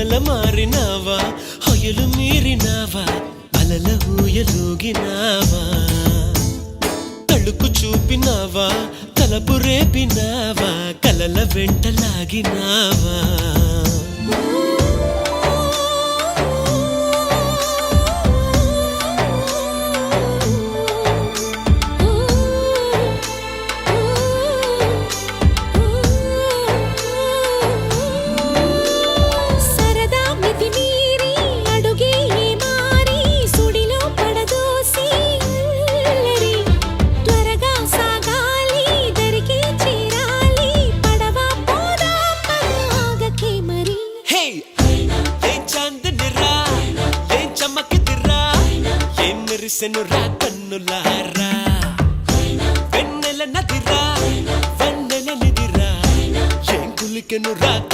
వెన్నెల మారినావా హొయలు మీరినావా అలల ఊయలూగినావా తళుకు చూపినావా తలపు రేపినావా కలల వెంటలాగినావా మెరిసెనురా కన్నులారా వెన్నెల నదిరా వెన్నెల నిదిరా ఏం కులికెనురా